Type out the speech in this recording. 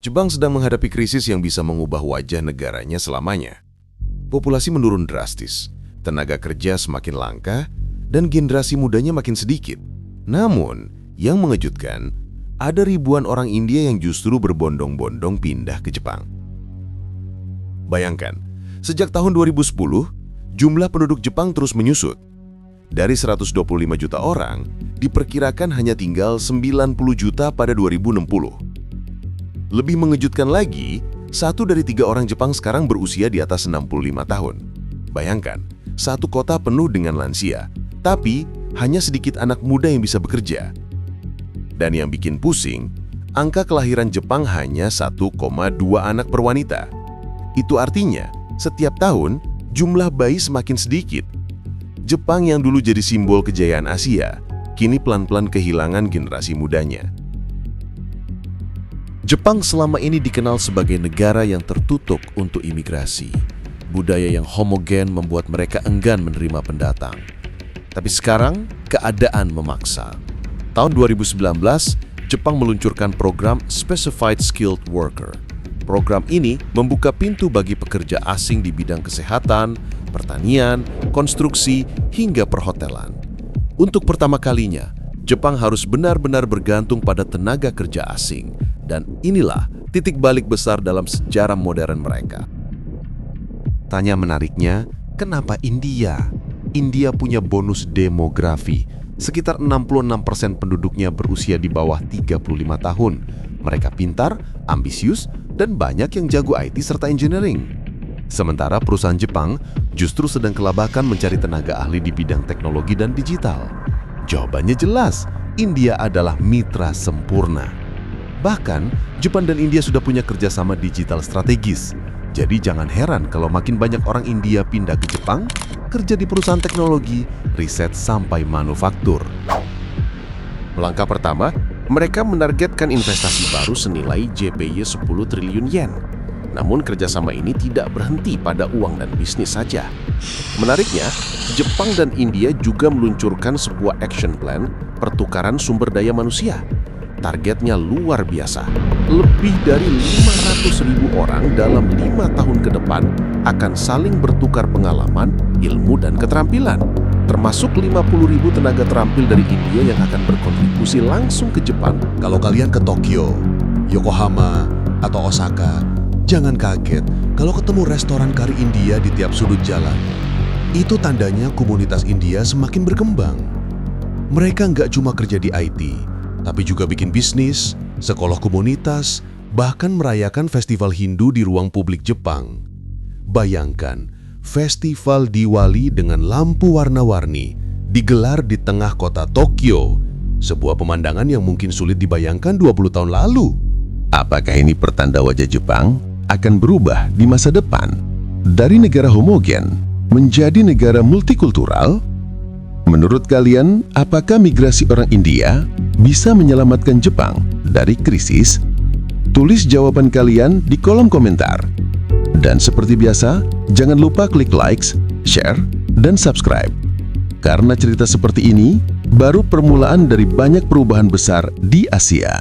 Jepang sedang menghadapi krisis yang bisa mengubah wajah negaranya selamanya. Populasi menurun drastis, tenaga kerja semakin langka, dan generasi mudanya makin sedikit. Namun, yang mengejutkan, ada ribuan orang India yang justru berbondong-bondong pindah ke Jepang. Bayangkan, sejak tahun 2010, jumlah penduduk Jepang terus menyusut. Dari 125 juta orang, diperkirakan hanya tinggal 90 juta pada 2060. Lebih mengejutkan lagi, 1 dari 3 orang Jepang sekarang berusia di atas 65 tahun. Bayangkan, satu kota penuh dengan lansia, tapi hanya sedikit anak muda yang bisa bekerja. Dan yang bikin pusing, angka kelahiran Jepang hanya 1,2 anak per wanita. Itu artinya, setiap tahun, jumlah bayi semakin sedikit. Jepang yang dulu jadi simbol kejayaan Asia, kini pelan-pelan kehilangan generasi mudanya. Jepang selama ini dikenal sebagai negara yang tertutup untuk imigrasi. Budaya yang homogen membuat mereka enggan menerima pendatang. Tapi sekarang, keadaan memaksa. Tahun 2019, Jepang meluncurkan program Specified Skilled Worker. Program ini membuka pintu bagi pekerja asing di bidang kesehatan, pertanian, konstruksi, hingga perhotelan. Untuk pertama kalinya, Jepang harus benar-benar bergantung pada tenaga kerja asing. Dan inilah titik balik besar dalam sejarah modern mereka. Tanya menariknya, kenapa India? India punya bonus demografi. Sekitar 66% penduduknya berusia di bawah 35 tahun. Mereka pintar, ambisius, dan banyak yang jago IT serta engineering. Sementara perusahaan Jepang justru sedang kelabakan mencari tenaga ahli di bidang teknologi dan digital. Jawabannya jelas, India adalah mitra sempurna. Bahkan, Jepang dan India sudah punya kerjasama digital strategis. Jadi jangan heran kalau makin banyak orang India pindah ke Jepang, kerja di perusahaan teknologi, riset sampai manufaktur. Langkah pertama, mereka menargetkan investasi baru senilai JPY 10 triliun yen. Namun kerjasama ini tidak berhenti pada uang dan bisnis saja. Menariknya, Jepang dan India juga meluncurkan sebuah action plan pertukaran sumber daya manusia. Targetnya luar biasa. Lebih dari 500.000 orang dalam 5 tahun ke depan akan saling bertukar pengalaman, ilmu, dan keterampilan. Termasuk 50.000 tenaga terampil dari India yang akan berkontribusi langsung ke Jepang. Kalau kalian ke Tokyo, Yokohama, atau Osaka, jangan kaget kalau ketemu restoran kari India di tiap sudut jalan. Itu tandanya komunitas India semakin berkembang. Mereka nggak cuma kerja di IT, tapi juga bikin bisnis, sekolah komunitas, bahkan merayakan festival Hindu di ruang publik Jepang. Bayangkan, festival Diwali dengan lampu warna-warni digelar di tengah kota Tokyo, sebuah pemandangan yang mungkin sulit dibayangkan 20 tahun lalu. Apakah ini pertanda wajah Jepang akan berubah di masa depan? Dari negara homogen menjadi negara multikultural? Menurut kalian, apakah migrasi orang India bisa menyelamatkan Jepang dari krisis? Tulis jawaban kalian di kolom komentar. Dan seperti biasa, jangan lupa klik likes, share, dan subscribe. Karena cerita seperti ini baru permulaan dari banyak perubahan besar di Asia.